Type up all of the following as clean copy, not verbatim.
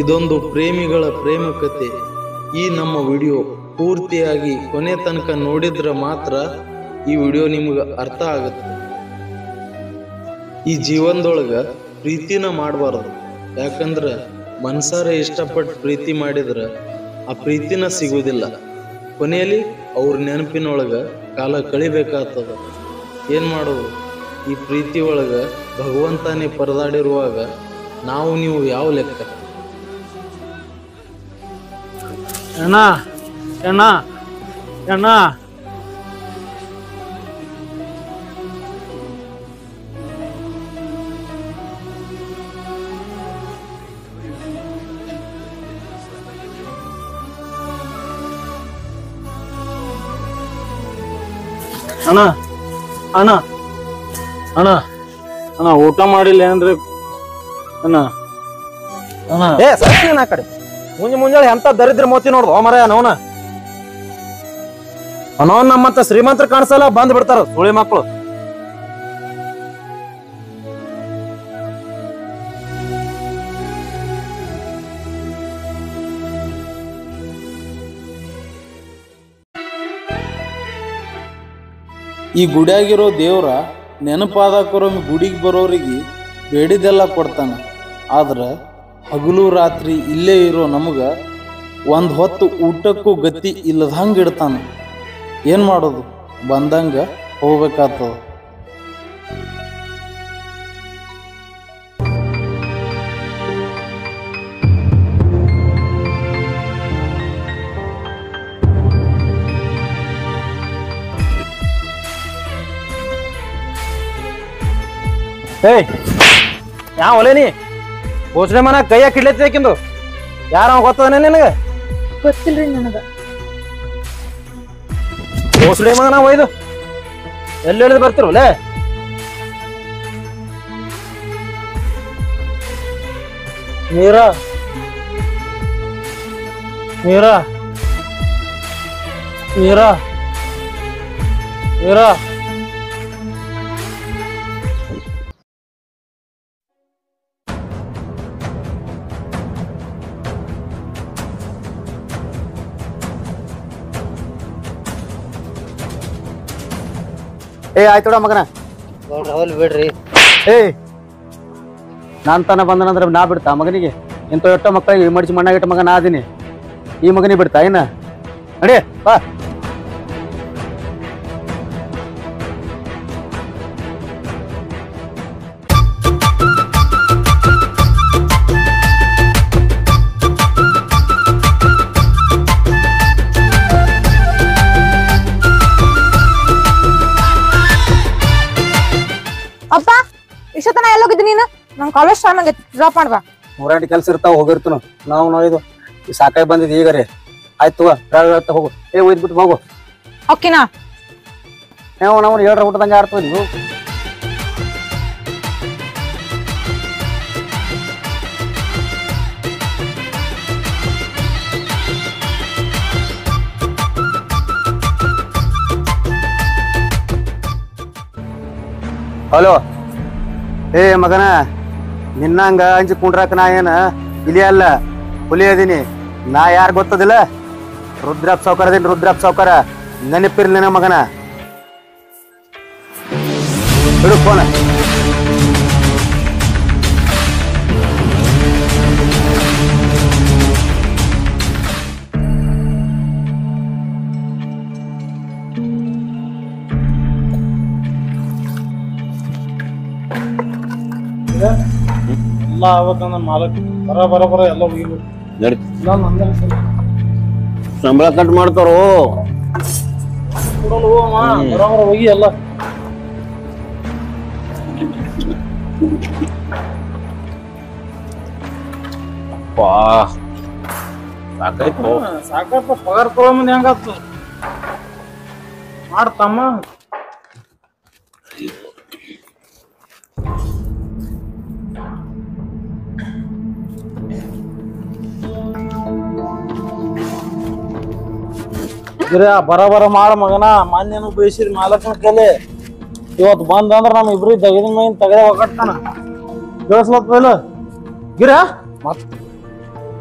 ಇದೊಂದು ಪ್ರೇಮಿಗಳ ಪ್ರೇಮ ಕಥೆ. ಈ ನಮ್ಮ ವಿಡಿಯೋ ಪೂರ್ತಿಯಾಗಿ ಕೊನೆ ತನಕ ನೋಡಿದ್ರೆ ಮಾತ್ರ ಈ ವಿಡಿಯೋ ನಿಮ್ಗೆ ಅರ್ಥ ಆಗುತ್ತೆ. ಈ ಜೀವನದೊಳಗ ಪ್ರೀತಿನ ಮಾಡಬಾರ್ದು. ಯಾಕಂದ್ರೆ ಮನಸಾರೆ ಇಷ್ಟಪಟ್ಟು ಪ್ರೀತಿ ಮಾಡಿದ್ರೆ ಆ ಪ್ರೀತಿನ ಸಿಗುವುದಿಲ್ಲ. ಕೊನೆಯಲ್ಲಿ ಅವ್ರ ನೆನಪಿನೊಳಗ ಕಾಲ ಕಳಿಬೇಕಾಗ್ತದ. ಏನು ಮಾಡೋದು? ಈ ಪ್ರೀತಿ ಒಳಗ ಭಗವಂತನೇ ಪರದಾಡಿರುವಾಗ ನಾವು ನೀವು ಯಾವ ಲೆಕ್ಕ? ಅಣ್ಣ ಅಣ್ಣ ಅಣ್ಣ ಅಣ್ಣ ಅಣ್ಣ ಅಣ್ಣ ಅಣ್ಣ ಊಟ ಮಾಡಿಲ್ಲ ಏನ್ರಿ ಅಣ್ಣ? ಅಣ್ಣ ಏ ಸರಿ ಆ ಕಡೆ ಮುಂಜಾನೆ ಎಂತ ದರಿದ್ರ ಮೋತಿ ನೋಡ್ದು ಮರ ಅವನ ಅವನವನ್ ನಮ್ಮಂತ ಶ್ರೀಮಂತರ ಕಾಣಿಸಲ್ಲ, ಬಂದ್ ಬಿಡ್ತಾರ ಸುಳಿ ಮಕ್ಕಳು. ಈ ಗುಡಿಯಾಗಿರೋ ದೇವ್ರ ನೆನಪಾದಾಕೊರೊಮ್ಮೆ ಗುಡಿಗೆ ಬರೋರಿಗೆ ಬೇಡಿದೆಲ್ಲ ಕೊಡ್ತಾನ. ಆದ್ರೆ ಹಗಲು ರಾತ್ರಿ ಇಲ್ಲೇ ಇರೋ ನಮಗೆ ಒಂದು ಹೊತ್ತು ಊಟಕ್ಕೂ ಗತಿ ಇಲ್ಲದಂಗೆ ಇಡ್ತಾನ. ಏನು ಮಾಡೋದು? ಬಂದಂಗ ಹೋಗ್ಬೇಕಾಗ್ತದ. ಏಯ್ ಯಾವ ಒಲೆ ನೀ ಭೋಸಳೆ ಮನ ಕೈಯಾಗ ಕಿಡ್ಲತ್ತಿಂದು ಯಾರ ಗೊತ್ತದ ನಿನಗ? ಗೊತ್ತಿಲ್ರಿ ನನಗ. ಭೋಸಳೆ ಮಗನ ಒಯ್ದು ಎಲ್ಲಿ ಹೇಳಿದ್ ಬರ್ತಿರಲ್ಲೇ? ಮೀರಾ ಮೀರಾ ಮೀರಾ ಮೀರಾ ಏ ಆಯ್ತೋಡ ಮಗನ ಬಿಡ್ರಿ. ಏಯ್ ನಾನ್ ತಾನ ಬಂದನಂದ್ರೆ ನಾ ಬಿಡ್ತಾ ಮಗನಿಗೆ? ಇಂಥ ಎಷ್ಟೋ ಮಕ್ಕಳಿಗೆ ಮಡಿಸಿ ಮಣ್ಣಾಗಿಟ್ಟ ಮಗ ನಾ ಅದೀನಿ. ಈ ಮಗನಿಗೆ ಬಿಡ್ತಾ ಏನ? ನಡಿ ಬಾ. ಅಪ್ಪ ಇಷ್ಟತನ ಎಲ್ಲೋಗಿದ್ದಿ ನೀನು? ನಮ್ ಕಾಲೇಜ್ ಟೈಮ್ ಆಗೈತಿ, ಡ್ರಾಪ್ ಮಾಡ್ಬಾ. ಮೂರಾಂಟಿ ಕೆಲ್ಸ ಇರ್ತಾವ, ಹೋಗಿರ್ತನು ನಾವು ನೋಯ್ದು ಸಾಕಾಗಿ ಬಂದಿದ್ ಈಗ ರೀ. ಆಯ್ತು ಹೋಗು. ಏ ಒಯ್ದ್ಬಿಟ್ಟು ಹೋಗು. ಓಕೆನಾ? ನಾವು ಹೇಳ್ರ ಊಟದಂಗೆ ಆಡ್ತವ ನೀವು. ಹಲೋ ಏ ಮಗನ, ನಿನ್ನಂಗ ಅಂಜಿ ಕುಂಡ್ರಾಕ ನಾ ಏನ ಇಲಿ ಅಲ್ಲ, ಹುಲಿ ಅದೀನಿ. ನಾ ಯಾರು ಗೊತ್ತದಿಲ್ಲ? ರುದ್ರಪ್ಪ ಸಾವ್ಕಾರ ಅದೀನಿ, ರುದ್ರಪ್ಪ ಸಾವ್ಕಾರ. ನೆನಪಿರ್ಲಿ ನನ್ನ ಮಗನ. ಬಿಡು ಫೋನ. ಎಲ್ಲ ಆಗ್ಬೇಕಂದ್ರ ಮಾಲಕ್ ಬರ ಎಲ್ಲ ಹೋಗಿಬೇಕು. ಸಂಬಳ ಕಟ್ ಮಾಡ್ತಾರೋ ಹೋಗಿ ಎಲ್ಲ ಸಾಕಾಯ್ತು. ಸಾಕಪ್ಪ. ಪಗಾರ ಕೊಡೋ ಮುಂದೆ ಹೆಂಗಾಗ್ತದ ಮಾಡ್ತಮ್ಮ. ಬರ ಮಾಡ ಮಗನ. ಮಾನ್ಯನು ಬಯಸಿರಿ ಮಾಲಕನ ಕಲೆ. ಇವತ್ತು ಬಂದ ಅಂದ್ರ ನಮ್ ಇಬ್ರು ಇದನ್ನ ಮೈನ್ ತೆಗೆದ ಹೋಗಟ್ಟಾನ ಕೇಳಿಸ್ಲತ್ತಲ್ಲ ಗಿರ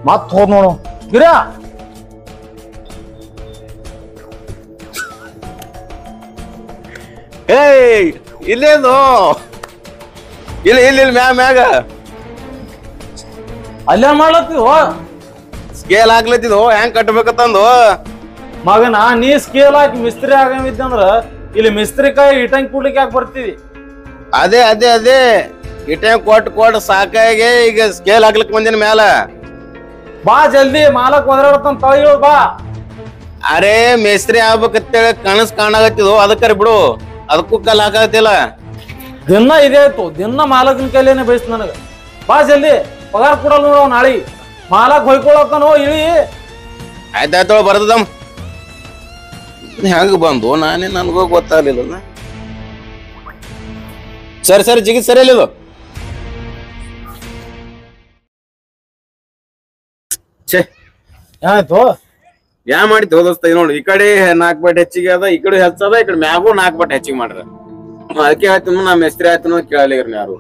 ಮತ್ ಹೋದ್ ನೋಡು ಗಿರ ಏಯ್ ಇಲ್ಲೇನು ಇಲ್ಲ ಇಲ್ಲ ಇಲ್ಲ ಮ್ಯಾಗ ಅಲ್ಲೇ ಮಾಡ್ಲತ್ತಿದ್ವು ಸ್ಕೇಲ್ ಹಾಕ್ಲತ್ತಿದ್ವು ಹೆಂಗ್ ಕಟ್ಬೇಕತ್ತಂದು ಮಗನ ನೀ ಸ್ಕೇಲ್ ಹಾಕಿ ಮಿಸ್ತ್ರಿ ಆಗಮಿದ್ದಂದ್ರ ಇಲ್ಲಿ ಮಿಸ್ತ್ರಿ ಕೈ ಇಟಂಗ್ ಕೂಡ್ಲಿಕ್ಕೆ ಯಾಕೆ ಬರ್ತೀವಿ ಅದೇ ಅದೇ ಅದೇ ಇಟೆ ಕೊಟ್ಟು ಸಾಕಾಗಿ ಈಗ ಸ್ಕೇಲ್ ಹಾಕ್ಲಿಕ್ ಬಂದಿನ ಮ್ಯಾಲ ಬಾ ಜಲ್ದಿ ಮಾಲಕ್ ಒದರಾಡತನ್ ತಳಿಗಳು ಬಾ ಅರೆ ಮೇಸ್ತ್ರಿ ಆಗ್ಬೇಕಂತೇಳಿ ಕನಸ್ ಕಾಣಾಗತ್ತಿದ್ವು ಅದಕ್ಕರಿ ಬಿಡು ಅದಕ್ಕೂ ಕಲ್ ಹಾಕತ್ತಿಲ್ಲ ದಿನ ಇದೇ ಆಯ್ತು ದಿನ ಮಾಲಕನ ಕೈಲೇನೆ ಬಯಸ್ ನನಗ ಬಾ ಜಲ್ದಿ ಪಗಾರ ಕೊಡಲ್ ನೋಡವ್ ನಾಳಿ ಮಾಲಕ್ ಹೊಯ್ಕೊಳತ್ತಾನೋ ಇಳಿ ಆಯ್ತಾಯ್ತೋ ಬರ್ತದಮ್ ಹೆಂಗ ಬಂದು ನಾನೇ ನನ್ಗೂ ಗೊತ್ತಾಗ್ಲಿಲ್ಲ ಸರಿ ಸರಿ ಜಿಗಿ ಸರಿ ಇಲ್ಲ ಛೇ ಏನಾಯ್ತು ಯಾ ಮಾಡಿತ್ತು ದೋಸ್ತ ನೋಡಿ ಈ ಕಡೆ 4 ಬಟ್ ಹೆಚ್ಚಿಗೆ ಅದ ಈ ಕಡೆ ಹೆಚ್ಚದ ಈ ಕಡೆ ಮ್ಯಾಗೂ 4 ಬಟ್ ಹೆಚ್ಚಿಗೆ ಮಾಡ್ರ ಅದಕ್ಕೆ ಹೇಳ್ತೀನಿ ನಾ ಮೆಸ್ತ್ರಿ ಆಯ್ತು ಕೇಳಲಿಗ್ರಿ ಯಾರು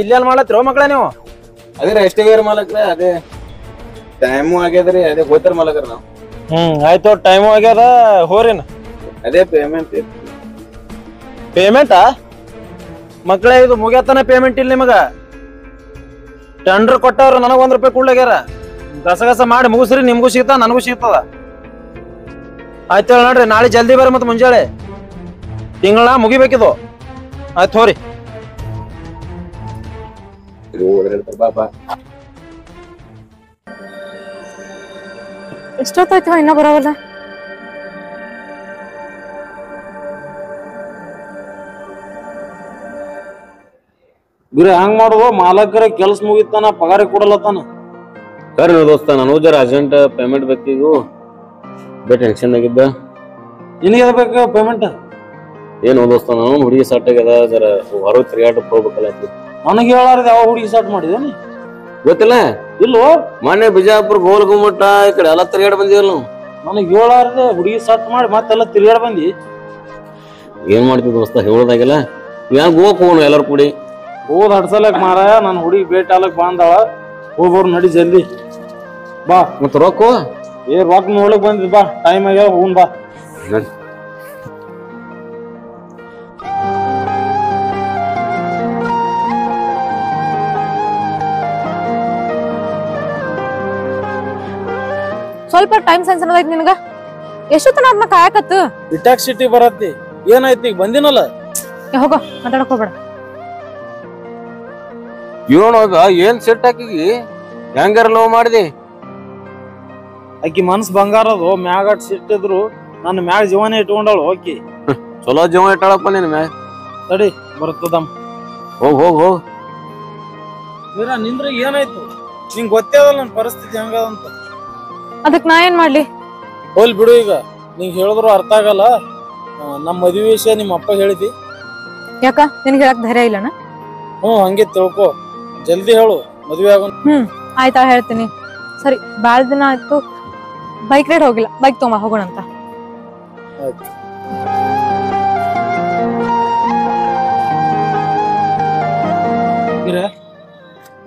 ಇಲ್ಲೆಲ್ಲ ಮಾಡತ್ತೀರೋ ಮಕ್ಕಳ ನೀವು ಅದೇ ಎಷ್ಟೇ ಮಾಲಕ್ರ ಅದೇ ಟೈಮು ಆಗ್ಯದ್ರಿ ಅದೇ ಹೋಯ್ತಾರ ಮಾಲಕರ ನಾವು ಆಯ್ತು ಟೈಮ್ ಆಗ್ಯದ ಹೋರಿನ ಅದೇ ಪೇಮೆಂಟ್ ಪೇಮೆಂಟಾ ಮಕ್ಕಳೇ ಇದು ಮುಗ್ಯಾತನ ಪೇಮೆಂಟ್ ಇಲ್ಲ ನಿಮಗ ಟೆಂಡರ್ ಕೊಟ್ಟವ್ರು ನನಗ ₹1 ಕೊಡ್ಲಾಗ್ಯಾರ ಗಸಗಸ ಮಾಡಿ ಮುಗಿಸ್ರಿ ನಿಮ್ಗೂ ಸಿಗ್ತದ ನನಗೂ ಸಿಗ್ತದ ಆಯ್ತು ನೋಡ್ರಿ ನಾಳೆ ಜಲ್ದಿ ಬರ್ರಿ ಮತ್ತೆ ಮುಂಜಾಳೆ ತಿಂಗಳ ಮುಗಿಬೇಕಿದು ಆಯ್ತು ಹೋರಿ ಬಾಬಾ ಎಷ್ಟೊತ್ತಾಯ್ತು ಇನ್ನ ಬರವಲ್ಲ ಬಿರಿ ಹಂಗ್ ಮಾಡುದು ಮಾಲಕರ ಕೆಲ್ಸ ಮುಗಿತಾನ ಪಗಾರ ಕೊಡಲತ್ತಾನ ಸರಿ ದೋಸ್ತ ನಾನು ಜರ ಅರ್ಜೆಂಟ್ ಪೇಮೆಂಟ್ ಬೇಕೀಗ ಬೇ ಟೆನ್ಷನ್ ಆಗಿದ್ದ ನಿನಗೆ ಬೇಕು ಪೇಮೆಂಟ್ ಏನು ದೋಸ್ತ ನಾನು ಹುಡುಗಿ ಸಟ್ ಆಗ್ಯದ ಜರ ಹೊರಗೆ ತಿರುಗಾಟಕ್ಕೆ ಹೋಗ್ಬೇಕಲ್ಲ ನನಗೆ ಹೇಳಾರ್ದ ಯಾವ ಹುಡುಗಿ ಸ್ಟಾರ್ಟ್ ಮಾಡಿದೇನಿ ಗೊತ್ತಿಲ್ಲ ಇಲ್ಲೋ ಮೊನ್ನೆ ಬಿಜಾಪುರ ಗೋಲ್ ಗುಮ್ಮಟ ಈ ಕಡೆ ಎಲ್ಲ ತಿರುಗಾಡ ಬಂದಿವಲ್ಲ ನಾವು ನನಗೆ ಹೇಳಾರ್ದೆ ಹುಡುಗಿ ಸ್ಟಾರ್ಟ್ ಮಾಡಿ ಮತ್ತೆಲ್ಲ ತಿರ್ಗಾಡ್ ಬಂದಿ ಏನ್ ಮಾಡ್ತೀವಿ ದೋಸ್ತ ಹೇಳೋದಾಗಿಲ್ಲ ಯಾಕೆ ಗೋಕ್ ಹೋಗೋಣ ಎಲ್ಲರೂ ಕೂಡಿ ಹೋದ್ ಹಡ್ಸಲಕ್ ಮಾರಾಯ ನನ್ನ ಹುಡುಗಿ ಭೇಟಿ ಆಲಕ್ ಬಂದಾಳ ಹೋಗೋರು ನಡಿ ಜಲ್ದಿ ಬಾ ಮತ್ತ ರೊಕ್ಕ ರೊಕ್ಕ ನೋಡ್ಲಕ್ ಬಂದಿದ್ ಬಾ ಟೈಮ್ ಆಗ್ಯಾವ ಹೋಗುನ್ ಬಾ ಸ್ವಲ್ಪ ಟೈಮ್ ಸೆನ್ಸ್ ಅನ್ನೋದೈತಿ ನಿನಗ ಎಷ್ಟೊತ್ತನ ಅದನ್ನ ಕಾಯಕತ್ತು ಇಟ್ಯಾಕ್ ಸಿಟಿ ಬರತ್ತಿ ಏನಾಯ್ತಿ ಈಗ ಬಂದಿನಲ್ಲ ಹೋಗೋ ಮಾತಾಡಕ್ ಹೋಗ್ಬೇಡ ಇವನೋಗ ಏನ್ ಸೆಟ್ ಹಾಕಿಗಿ ಹೆಂಗಾರ ಲವ್ ಮಾಡಿದಿ ಆಕಿ ಮನ್ಸ್ ಬಂಗಾರದು ಮ್ಯಾಗ ಸಿಟ್ಟಿದ್ರು ನನ್ನ ಮ್ಯಾಗ ಜೀವನ ಇಟ್ಕೊಂಡಳು ಆಕಿ ಚಲೋ ಜೀವ ಇಟ್ಟಾಳಪ್ಪ ನಿನ್ ಮ್ಯಾಗ ತಡಿ ಬರ್ತದಮ್ ಹೋಗ್ ಹೋಗ್ ಹೋಗ್ ಮೀರಾ ನಿಂದ್ರ ಏನಾಯ್ತು ನಿಂಗ್ ಗೊತ್ತೇ ಅದಲ್ಲ ನನ್ನ ಪರಿಸ್ಥಿತಿ ಹೆಂಗದಂತ ಅದಕ್ ನಾ ಏನ್ ಮಾಡ್ಲಿ ಹೋಲ್ ಬಿಡು ಈಗ ನಿಂಗ್ ಹೇಳಿದ್ರು ಅರ್ಥ ಆಗಲ್ಲ ನಮ್ಮ ಮದುವೆ ವಿಷಯ ನಿಮ್ಮ ಅಪ್ಪ ಹೇಳಿದಿ ಯಾಕ ನಿನಗೆ ಹೇಳಕ್ ಧೈರ್ಯ ಇಲ್ಲನ ಹಂಗೆ ತಿಳ್ಕೊ ಜಲ್ದಿ ಹೇಳು ಮದುವೆ ಆಗೋಣ ಆಯ್ತಾ ಹೇಳ್ತೀನಿ ಸರಿ ಬಾಳ ದಿನ ಆಯ್ತು ಬೈಕ್ ರೈಡ್ ಹೋಗಿಲ್ಲ ಬೈಕ್ ತಗೊಂಬ ಹೋಗೋಣ ಅಂತ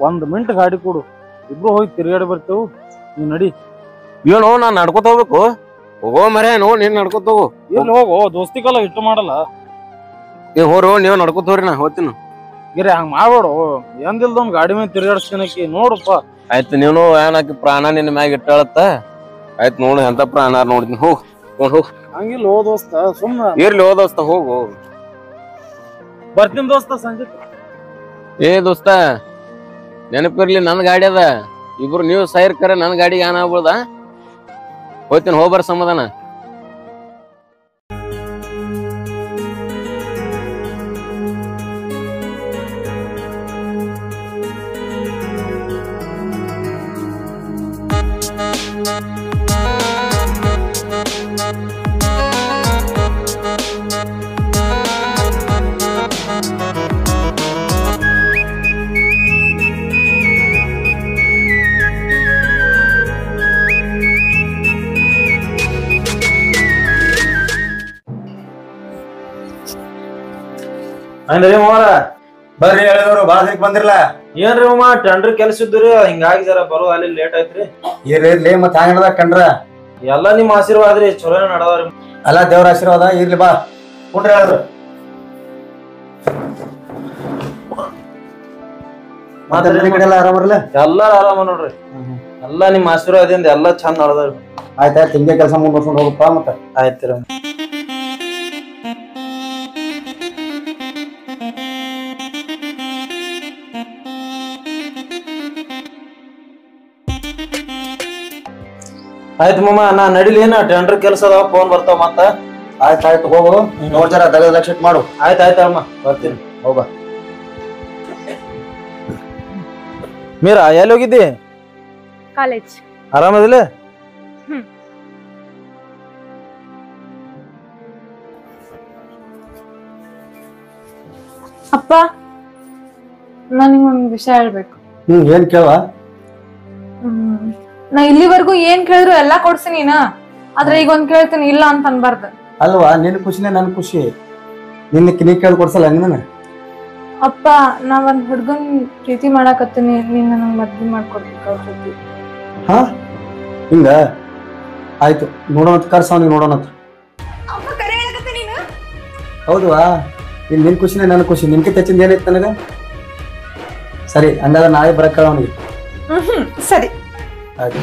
ಒಂದ್ ಮಿನಿಟ್ ಗಾಡಿ ಕೊಡು ಇಬ್ರು ಹೋಗಿ ತಿರ್ಗಾಡಿ ಬರ್ತೇವು ನೀವ್ ನಡಿ ಏನು ನಾನ್ ನಡ್ಕೊತ ಹೋಗ್ಬೇಕು ಹೋಗೋ ಮರೇ ನೀನ್ ನಡ್ಕೊತ ಹೋಗು ಎಲ್ಲಿ ಹೋಗು ದೋಸ್ತಿ ಕಾಲ ಇಟ್ಟು ಮಾಡಲ್ಲ ಹೋರು ನೀವ್ ನಡ್ಕೊತ ಹೋರಿ ನಾ ಹೋಗ್ತೀನಿ ಗಿರಿ ಹಂಗ ಮಾಡ್ಬೇಡು ಎಂದಿಲ್ದೊಂದ್ ಗಾಡಿ ಮೇಲೆ ತಿರ್ಗಾಡಿಸ್ತೀನಕಿ ನೋಡಪ್ಪ ಆಯ್ತು ನೀನು ಏನಾಕಿ ಪ್ರಾಣ ನಿನ್ನ ಮ್ಯಾಗ ಇಟ್ಟಾಳತ್ತ ಆಯ್ತು ನೋಡು ಎಂತ ಪ್ರಾಣ ನೋಡ್ತೀನಿ ಹೋಗ್ ಹೋಗ್ ಹಂಗಿಲ್ಲ ಹೋ ದೋಸ್ತ ಸುಮ್ನ ಇರ್ಲಿ ಹೋ ದೋಸ್ತ ಹೋಗು ಬರ್ತೀನಿ ದೋಸ್ತ ಸಂಜೆ ಏ ದೋಸ್ತ ನೆನಪಿರ್ಲಿ ನನ್ ಗಾಡಿ ಅದ ಇಬ್ರು ನೀವು ಸೈರ್ ಕರೆ ನನ್ ಗಾಡಿಗೆ ಏನಾಗ್ಬೋದ ಹೋಗ್ತೀನಿ ಹೋಗ್ಬಾರ ಸಮಾಧಾನ ಅಂದ್ರಿ ಮಾರ ಬರ್ರಿ ಹೇಳಿದವ್ರು ಬಾಳ ದಿನಕ್ಕೆ ಬಂದಿರಲ್ಲ. ಏನ್ರಿ ಮಾಮ ಟೆಂಡರ್ ಕೆಲ್ಸ ಇದ್ರಿ ಹಿಂಗಾಗಿ ಜರ ಬರೋ ಅಲ್ಲಿ ಲೇಟ್ ಆಯ್ತ್ರಿ. ಇರ್ಲಿ ಮತ್ ಹ್ಯಾಂಗ ಕಂಡ್ರ ಎಲ್ಲಾ ನಿಮ್ ಆಶೀರ್ವಾದ ರೀ, ಚಲೋ ನಡದವ್ರಿ. ಅಲ್ಲ ದೇವ್ರ ಆಶೀರ್ವಾದ ಇರ್ಲಿ ಬಾ ಕುಂಡ್ರಿ ಹೇಳಿದ್ರು. ಕಡೆ ಆರಾಮರ್ಲ? ಎಲ್ಲಾರು ಆರಾಮ ನೋಡ್ರಿ. ಎಲ್ಲಾ ನಿಮ್ ಆಶೀರ್ವಾದದಿಂದ ಎಲ್ಲಾ ಚಂದ ನಡದವ್ರಿ. ಆಯ್ತಾಯ್ತು, ಹಿಂಗೆ ಕೆಲಸ ಮುಂದ್ವರ್ಸ್ಕೊಂಡು ಹೋಗಪ್ಪ. ಮತ್ತೆ ಆಯ್ತಿರ. ಆಯ್ತು ಮಾಮ, ನಾ ನಡಿಲಿ. ಏನ ಟೆಂಡರ್ ಕೆಲಸ ಅದಾವ, ಫೋನ್ ಬರ್ತಾವ ಮತ್ತ. ಆಯ್ತಾಯ್ತು ಹೋಗು, ನೋಡ್ ಜರ ದಗದ ಲಕ್ಷ ಮಾಡು. ಆಯ್ತಾಯ್ತಮ್ಮ, ಬರ್ತೀನಿ. ಹೋಗ. ಮೀರಾ ಎಲ್ಲಿ ಹೋಗಿದ್ದಿ? ಕಾಲೇಜ್. ಆರಾಮದಿಲ್ಲ? ಅಪ್ಪ, ನಾನು ನಿಮ್ಗೊಂದು ವಿಷಯ ಹೇಳ್ಬೇಕು. ಏನ್ ಕೇಳುವ? ನಾ ಇಲ್ಲಿವರೆಗೂ ಏನ್ ಕೇಳಿದ್ರು ಎಲ್ಲಾ ಕೊಡ್ತೀನಿ ಆದ್ರೆ ಈಗ ಒಂದ್ ಕೇಳ್ತೀನಿ ಇಲ್ಲ ಅಂತ ಅನ್ಬಾರ್ದು. ಅಲ್ವಾ, ನಿನ್ ಖುಷಿನೇ ನನ್ ಖುಷಿ. ನೀ ಕೇಳಿ ಕೊಡ್ಸಲ್ಲ ಹಂಗ? ಅಪ್ಪ, ನಾ ಒಂದ್ ಹುಡ್ಗನ್ ಪ್ರೀತಿ ಮಾಡಾಕತ್ತೀನಿ, ನೀನ್ ನನಗ್ ಮದ್ವೆ ಮಾಡ್ಕೊಡ್ಬೇಕು ಅವ್ರ ಜೊತೆ. ಹಾ ಹಿಂಗ ಆಯ್ತು, ನೋಡೋಣ ಕರ್ಸ ಅವ್ನಿಗೆ ನೋಡೋಣ. ಹೌದವಾ, ಇಲ್ಲಿ ನಿನ್ ಖುಷಿನೇ ನನ್ನ ಖುಷಿ. ನಿನ್ಕಿಂತ ಹೆಚ್ಚಿಂದ ಏನೈತಿ ನನಗ? ಸರಿ, ಹಂಗಾದ್ರೆ ನಾಳೆ ಬರಕ್ ಹೇಳ ಅವನಿಗೆ. ಸರಿ ಆಯ್ತು.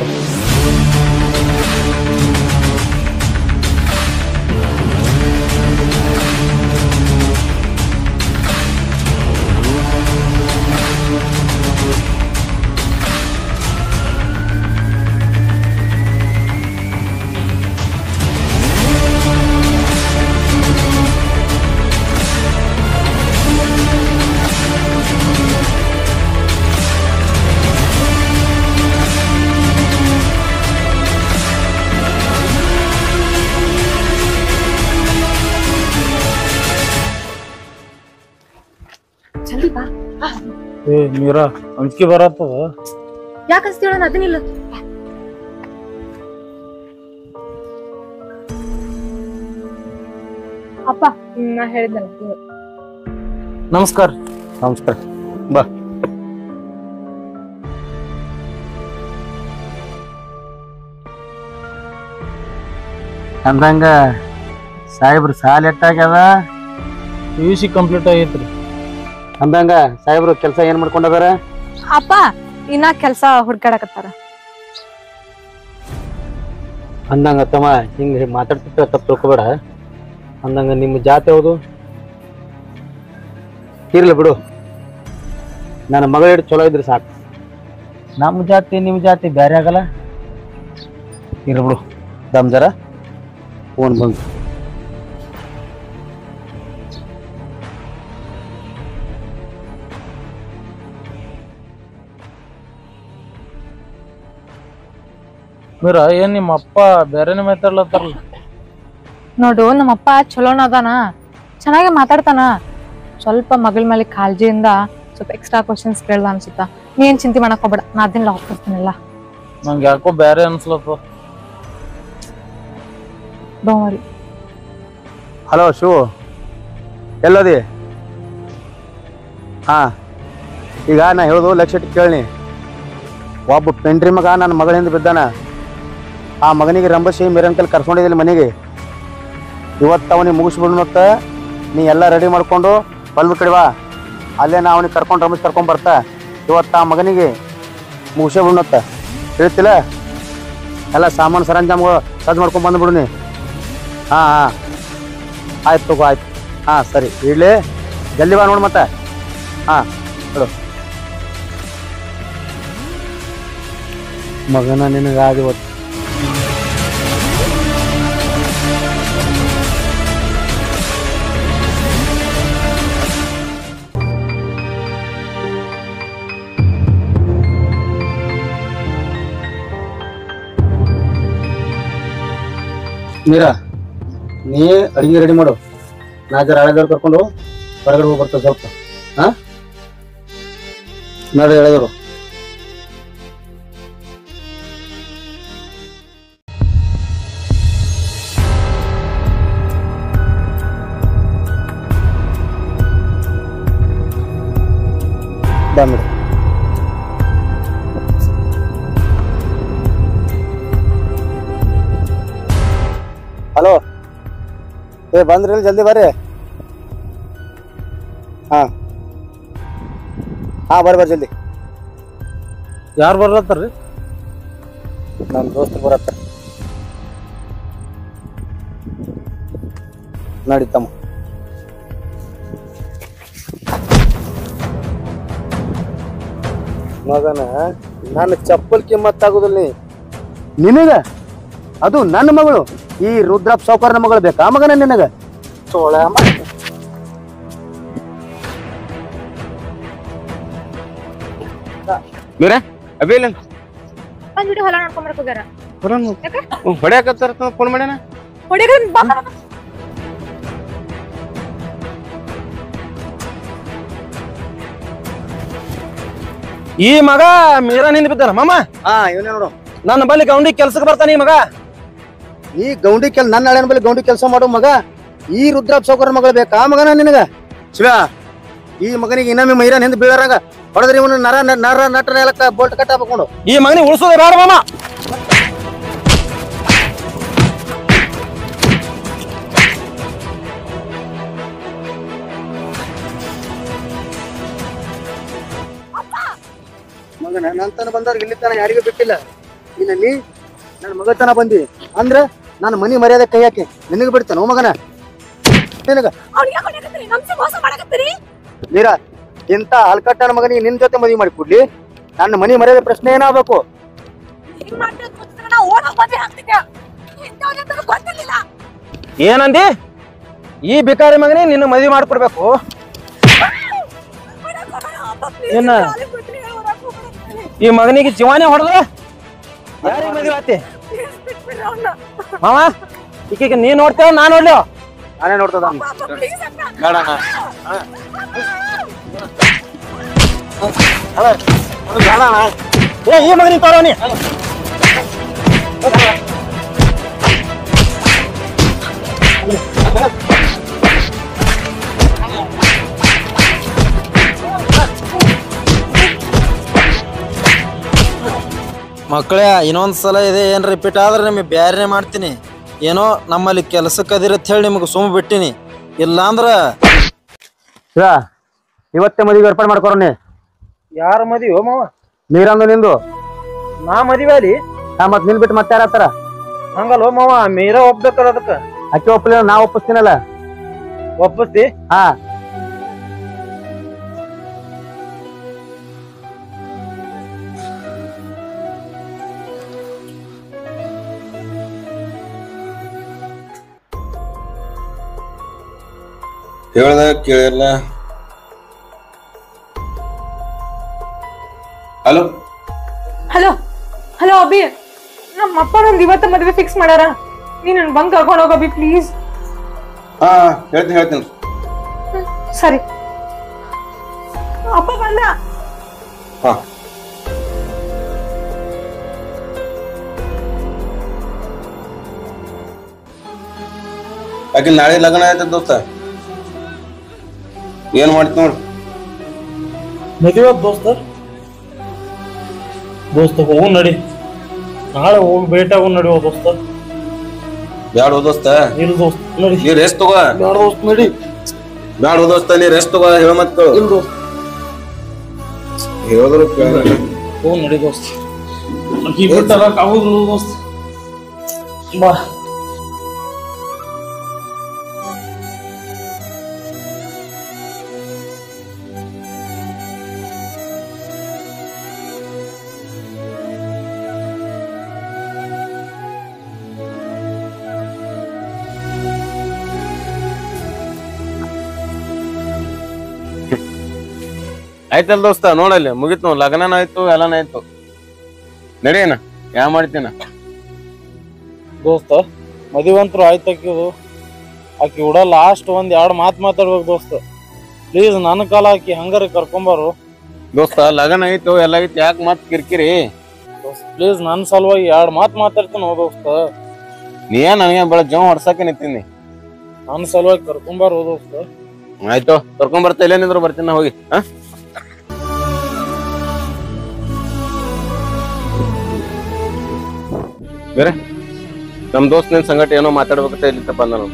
ಏ ಮೀರಾ, ಅಂಜಿಕೆ ಬರತ್ತದ. ಯಾಕೆ ಅನ್ಸ್ತೀಳ? ಅದನ್ನಿಲ್ಲ. ಅಪ್ಪ, ನಾ ಹೇಳಿದ್ನಲ್ಲ. ನಮಸ್ಕಾರ. ನಮಸ್ಕಾರ. ಬಾ. ಅಂದಂಗ ಸಾಹೇಬ್ರು ಸಾಲ ಎಟ್ಟಾಗ್ಯದ? PUC ಕಂಪ್ಲೀಟ್ ಆಗೈತ್ರಿ. ಅಂದಂಗ ಸಾಹೇಬ್ರು ಕೆಲಸ ಏನ್ ಮಾಡ್ಕೊಂಡದಾರ? ಅಪ್ಪ, ಇನ್ನ ಕೆಲ್ಸ ಹುಡ್ಕಾಡಕತ್ತಾರ. ಅಂದಂಗ ತಮ್ಮ ಹಿಂಗ ಮಾತಾಡ್ತಿರ್ತ ತಪ್ಪು ತಿಳ್ಕೊಬೇಡ. ಅಂದಂಗ ನಿಮ್ಮ ಜಾತಿ ಯಾವುದು? ಇರ್ಲಿ ಬಿಡು, ನನ್ನ ಮಗಳ ಹಿಡಿದು ಚಲೋ ಇದ್ರೆ ಸಾಕು. ನಮ್ಮ ಜಾತಿ ನಿಮ್ಮ ಜಾತಿ ಬೇರೆ ಆಗಲ್ಲ. ಇರ್ಲಿ ಬಿಡು, ದಮ್ ಜರ ಫೋನ್ ಬಂದು. ಮೀರಾ, ಏನ್ ನಿಮ್ಮ ಅಪ್ಪ ಬೇರೆನೆ ಮಾತಾಡ್ಲತ್ತಾರಲ್ಲ? ನೋಡು, ನಮ್ಮಪ್ಪ ಚಲೋನ ಅದಾನ, ಚೆನ್ನಾಗಿ ಮಾತಾಡ್ತಾನ. ಸ್ವಲ್ಪ ಮಗಳ ಮೇಲೆ ಕಾಳಜಿಯಿಂದ ಸ್ವಲ್ಪ ಎಕ್ಸ್ಟ್ರಾ ಕ್ವಶನ್ಸ್ ಕೇಳ್ದ ಅನ್ಸುತ್ತಾ. ನೀ ಏನ್ ಚಿಂತೆ ಮಾಡಕ್ ಹೋಗ್ಬೇಡ, ನಾ ಅದನ್ನೆಲ್ಲ ಹೋಗ್ತಿರ್ತೀನಿಲ್ಲ. ನಂಗೆ ಯಾಕೋ ಬೇರೆ ಅನ್ಸ್ಲತ್ತ. Don't worry. ಹಲೋ ಶಿವು, ಎಲ್ಲೋದಿ? ಹಾ, ಈಗ ನಾ ಹೇಳೋದು ಲಕ್ಷ ಇಟ್ಟು ಕೇಳಿ. ಒಬ್ಬ ಪೆಂಡ್ರಿ ಮಗ ನನ್ನ ಮಗಳಿಂದ ಬಿದ್ದಾನ. ಆ ಮಗನಿಗೆ ರಂಬಸಿ ಮೆರನ್ಕಲ್ ಕರ್ಕೊಂಡಿದ್ದಿಲ್ಲ ಮನೆಗೆ. ಇವತ್ತು ಅವನಿಗೆ ಮುಗಿಸ್ಬಿಡ್ನತ್ತ. ನೀ ಎಲ್ಲ ರೆಡಿ ಮಾಡ್ಕೊಂಡು ಬಲ್ಬ ಕಡಿವಾ, ಅಲ್ಲೇ ನಾ ಅವನಿಗೆ ಕರ್ಕೊಂಡು ರಂಬಸಿ ಕರ್ಕೊಂಡು ಬರ್ತಾ. ಇವತ್ತು ಆ ಮಗನಿಗೆ ಮುಗಿಸೇ ಬಿಡ್ನತ್ತ, ಹೇಳ್ತಿಲ್ಲ? ಎಲ್ಲ ಸಾಮಾನು ಸರಂಜಾಮ್ಗಳು ಸಜ್ಜು ಮಾಡ್ಕೊಂಡು ಬಂದುಬಿಡು ನೀ. ಹಾಂ ಹಾಂ, ಆಯ್ತು ತಗೋ, ಆಯ್ತು. ಹಾಂ ಸರಿ, ಇಡ್ಲಿ. ಜಲ್ದಿ ಬಾ ನೋಡಿ ಮತ್ತೆ. ಹಾಂ ಹೇಳು. ಮಗನ ನಿನಗಾದ ಇವತ್ತು. ಮೀರಾ, ನೀ ಅಡಿಗೆ ರೆಡಿ ಮಾಡು. ನಾ ಜರ ಹಳೆದವ್ರು ಕರ್ಕೊಂಡು ಹೊರಗಡೆ ಹೋಗಿ ಬರ್ತದೆ ಸ್ವಲ್ಪ. ಹಾಂ ನೋಡಿ ಹೇಳಿದ್ರು. ಬಂದ್ರಿ. ಹಲೋ, ಬಂದ್ರಿ ಜಲ್ದಿ ಬರ್ರಿ. ಹಾ ಬರ್ರಿ ಜಲ್ದಿ. ಯಾರು ಬರ್ಲತ್ತಾರ್ರಿ? ನಮ್ಮ ದೋಸ್ತ ಬರತ್ತ. ನಡೀತಮ್ಮ. ಮಗನ ನನ್ನ ಚಪ್ಪಲ್ ಕಿಮ್ಮತ್ತಾಗುದಿಲ್ಲ ನಿನಗ. ಅದು ನನ್ನ ಮಗಳು, ಈ ರುದ್ರಪ್ಪ ಸಾವ್ಕಾರನ ಮಗಳು ಬೇಕಾ ಮಗನ ನಿನಗ? ಸೋಳ ಮೀರ ಅಭಿಲ್ಲ ಬಂದ್ಬಿಟ್ಟು ಹೊಲ ನೋಡ್ಕೊಂಬರಕ್ ಹೋಗ್ಯಾರ. ಹೊಡ್ಯಾಕತ್ತಾರ ಫೋನ್ ಮಾಡ್ಯಾನ. ಈ ಮಗ ಮೀರಾ ನಿಂದ ಬಿದ್ದಾನ ಮಾಮ. ಇವನೇ ನೋಡು, ನನ್ನ ಬಲ್ಲಿ ಗೌಂಡಿ ಕೆಲ್ಸಕ್ಕೆ ಬರ್ತಾನ ಈ ಮಗ. ಈ ಗೌಂಡಿ ನನ್ನ ಹಳೆನ ಬಳಿ ಗೌಂಡಿ ಕೆಲಸ ಮಾಡೋ ಮಗ ಈ ರುದ್ರಪ್ಪ ಸಾವ್ಕಾರನ ಮಗಳು ಬೇಕಾ ಮಗನ ನಿನಗ? ಶಿವ, ಈ ಮಗನಿಗೆ ಇನ್ನೊಮ್ಮೆ ಮೈರಾನ್ ಹಿಂದೆ ಬೀಳಾರಂಗ ಹೊಡೆದ್ರಿ ಇವನು ನರ ನರ ನಟ ನೆಲಕ್ಕ ಬೋಲ್ಟ್ ಕಟ್ಟ ಹಾಕೊಂಡು. ಈ ಮಗನಿಗೆ ಉಳಿಸೋದೇ ಬೇಡ ಮಾಮ. ಮಗನ ನಂತನ ಬಂದವ್ರಿಗೆ ಇಲ್ಲಿ ತನ ಯಾರಿಗೂ ಬಿಟ್ಟಿಲ್ಲ. ಇನ್ನ ನೀ ನನ್ನ ಮಗತನ ಬಂದಿ ಅಂದ್ರ ನನ್ನ ಮನಿ ಮರ್ಯಾದೆ ಕೈ ಹಾಕಿ ನಿನಗ ಬಿಡ್ತಾನ ಮಗನ. ನಿನಗ ನೀರ ಇಂತ ಹಲ್ಕಟ್ಟನ ಮಗನಿಗೆ ನಿನ್ ಜೊತೆ ಮದುವೆ ಮಾಡಿ ಕೊಡ್ಲಿ? ನನ್ನ ಮನಿ ಮರ್ಯಾದೆ ಪ್ರಶ್ನೆ ಏನಾಗಬೇಕು? ಏನಂದಿ? ಈ ಬಿಕಾರಿ ಮಗನೇ ನಿನ್ನ ಮದುವೆ ಮಾಡ್ಕೊಡ್ಬೇಕು? ಏನ ಈ ಮಗನಿಗೆ ಜೀವಾನೇ ಹೊಡೆದ ಯಾರಿಗೆ ಮದುವೆ ಆತಿ ಮಾವ? ಈಕೆಗೆ ನೀ ನೋಡ್ತೇವ ನಾ ನೋಡ್ಲಿ? ನಾನೇ ನೋಡ್ತದ. ಈ ಮಗನಿಗೆ ತೋರವನಿ. ಮಕ್ಕಳೇ, ಇನ್ನೊಂದ್ಸಲ ಇದೆ ಏನ್ ರಿಪೀಟ್ ಆದ್ರೆ ನಿಮಗೆ ಬ್ಯಾರೆ ಮಾಡ್ತೀನಿ. ಏನೋ ನಮ್ಮಲ್ಲಿ ಕೆಲಸಕ್ಕೆ ಅದಿರತ್ ಹೇಳಿ ನಿಮಗೆ ಸುಮ್ಮ ಬಿಟ್ಟಿನಿ. ಇಲ್ಲಾಂದ್ರ ಇವತ್ತೇ ಮದುವೆ ಏರ್ಪಾಡು ಮಾಡ್ಕೊರೋನಿ. ಯಾರ ಮದುವೆ ಮಾವ? ನೀರಂದು ನಿಂದು. ನಾ ಮದುವೆ ಅಲ್ಲಿ ಮತ್ ನಿನ್ ಬಿಟ್ಟು ಮತ್ತೆ ಯಾರತ್ತಾರ? ಹಂಗಲ್ವ ಮಾವ, ಮೀರಾ ಒಪ್ಬೇಕಲ್ಲ ಅದಕ್ಕ. ಅಕ್ಕಿ ಒಪ್ಪಲಿಲ್ಲ, ನಾ ಒಪ್ಪಿಸ್ತೀನಲ್ಲ. ಒಪ್ಪಿಸ್ತಿ? ಹಾ ಹೇಳ್ದ ಕೇಳಿಲ್ಲ. ಹಲೋ ಹಲೋ ಹಲೋ ಅಭಿ, ನಮ್ಮ ಅಪ್ಪ ನಮ್ದು ಇವತ್ತ ಮದ್ವೆ ಫಿಕ್ಸ್ ಮಾಡ್ಯಾರ. ನೀ ನನ್ ಬಂದ್ ಕರ್ಕೊಂಡು ಹೋಗ ಅಭಿ ಪ್ಲೀಸ್. ಹಾ ಹೇಳ್ತೀನಿ. ಸರಿ ಅಪ್ಪ ಬಂದ. ಹಾ ಯಾಕೆ ನಾಳೆ ಲಗ್ನ ಆಯ್ತದ ದೋಸ್ತ? ಏನ್ ಮಾಡ್ತಿ ನೋಡು. ಮದುವೆ ದೋಸ್ತ ಹೋಗು ನಡಿ. ನಾಳೆ ಹೋಗಿ ಭೇಟಿ ಆಗು ನಡಿ ದೋಸ್ತ. ಬ್ಯಾಡ ದೋಸ್ತ, ಇಲ್ಲ ದೋಸ್ತ ನಡಿ. ನೀ ರೆಸ್ಟ್ ತಗೋ. ಬ್ಯಾಡ ದೋಸ್ತ ನಡಿ. ಬ್ಯಾಡ ದೋಸ್ತ, ನೀ ರೆಸ್ಟ್ ತಗೋ. ಹೇಳ ಮತ್ತು ಇಲ್ಲ ದೋಸ್ತ ಹೇಳಿದ್ರು ಹೋಗು ನಡಿ ದೋಸ್ತ. ಬಿಟ್ಟರಕ್ ಆಗುದಿಲ್ಲ ದೋಸ್ತ. ಬಾ. ಆಯ್ತಲ್ಲ ದೋಸ್ತ, ನೋಡಲ್ಲಿ ಮುಗಿತ್ ನೋಡ್. ಲಗ್ನ ಆಯ್ತು, ಎಲ್ಲಾನ ಆಯ್ತು. ನಡೀನ ಯಾ ಮಾಡ್ತೀನ ದೋಸ್ತ. ಮದುವಂತರು ಆಯ್ತು. ಆಕಿ ಕೂಡ ಲಾಸ್ಟ್ ಒಂದ್ 2 ಮಾತು ಮಾತಾಡ್ಬೇಕು ದೋಸ್ತ. ಪ್ಲೀಸ್ ನನ್ನ ಕಾಲ ಆಕಿ ಹಂಗಾರ ಕರ್ಕೊಂಬಾರು ದೋಸ್ತ. ಲಗ್ನ ಆಯ್ತು, ಎಲ್ಲ ಆಯ್ತು, ಯಾಕೆ ಮತ್ ಕಿರಿಕಿರಿ? ಪ್ಲೀಸ್ ನನ್ನ ಸಲುವಾಗಿ 2 ಮಾತು ಮಾತಾಡ್ತೀನಿ ದೋಸ್ತ. ನೀ ನನಗೆ ಬೆಳ ಜೀವ ಹೊಡ್ಸಕ್ಕೆ ನಿಂತೀನಿ. ನನ್ನ ಸಲುವಾಗಿ ಕರ್ಕೊಂಬಾರು ದೋಸ್ತ. ಆಯ್ತು, ಕರ್ಕೊಂಡ್ ಬರ್ತಾ ಇಲ್ಲೇನಿದ್ರು ಬರ್ತೀನಿ ಹೋಗಿ. ಹಾ ಬೇರೆ ನಮ್ ದೋಸ್ತ್ ನಿನ್ ಸಂಗಟ ಏನೋ ಮಾತಾಡ್ಬೇಕಂತ ಇಲ್ಲಿ ಬಂದ ನಾವು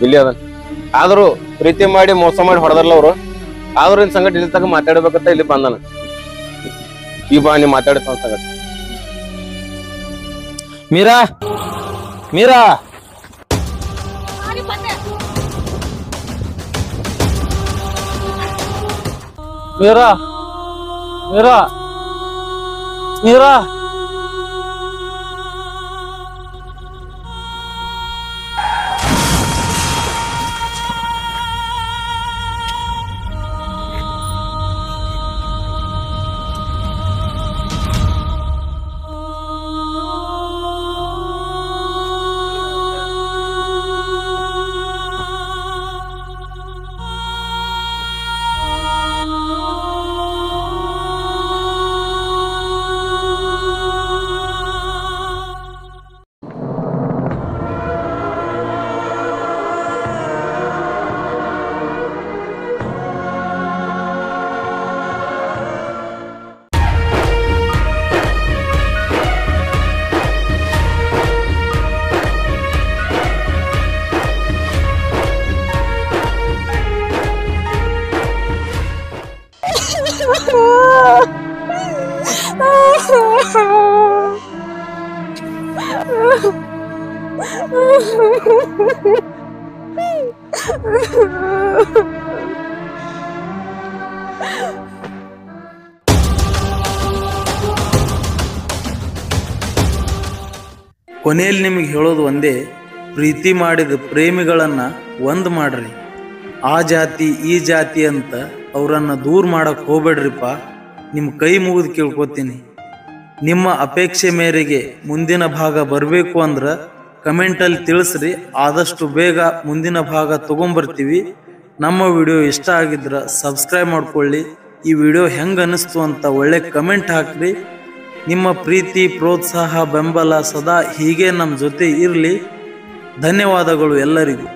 ಇಲ್ಲಿ ಅದ ಆದ್ರೂ ಪ್ರೀತಿ ಮಾಡಿ ಮೋಸ ಮಾಡಿ ಹೊಡೆದಲ್ಲ ಅವ್ರು ಆದ್ರೂ ನಿನ್ ಸಂಗಟ ಇಲ್ಲಿ ತಗ ಮಾತಾಡ್ಬೇಕಂತ ಇಲ್ಲಿ ಬಂದನ ಈ ಬಾ ನೀ ಮಾತಾಡ್ತಾವ ಸಂಗಟ ಮೀರಾ ಮೀರಾ ಮೀರಾ ಮೀರಾ ಮೀರಾ ಕೊನೆಯಲ್ಲಿ ನಿಮಗೆ ಹೇಳೋದು ಒಂದೇ, ಪ್ರೀತಿ ಮಾಡಿದ ಪ್ರೇಮಿಗಳನ್ನ ಒಂದ್ ಮಾಡ್ರಿ. ಆ ಜಾತಿ ಈ ಜಾತಿ ಅಂತ ಅವರನ್ನ ದೂರ ಮಾಡಕ್ ಹೋಗ್ಬೇಡ್ರಿಪ್ಪ. ನಿಮ್ಮ ಕೈ ಮುಗಿದು ಕೇಳ್ಕೊತೀನಿ. ನಿಮ್ಮ ಅಪೇಕ್ಷೆ ಮೇರೆಗೆ ಮುಂದಿನ ಭಾಗ ಬರಬೇಕು ಅಂದ್ರೆ ಕಮೆಂಟಲ್ಲಿ ತಿಳಿಸ್ರಿ. ಆದಷ್ಟು ಬೇಗ ಮುಂದಿನ ಭಾಗ ತಗೊಂಬರ್ತೀವಿ. ನಮ್ಮ ವಿಡಿಯೋ ಇಷ್ಟ ಆಗಿದ್ರೆ ಸಬ್ಸ್ಕ್ರೈಬ್ ಮಾಡ್ಕೊಳ್ಳಿ. ಈ ವಿಡಿಯೋ ಹೆಂಗೆ ಅನಿಸ್ತು ಅಂತ ಒಳ್ಳೆ ಕಮೆಂಟ್ ಹಾಕ್ರಿ. ನಿಮ್ಮ ಪ್ರೀತಿ ಪ್ರೋತ್ಸಾಹ ಬೆಂಬಲ ಸದಾ ಹೀಗೆ ನಮ್ಮ ಜೊತೆ ಇರಲಿ. ಧನ್ಯವಾದಗಳು ಎಲ್ಲರಿಗೂ.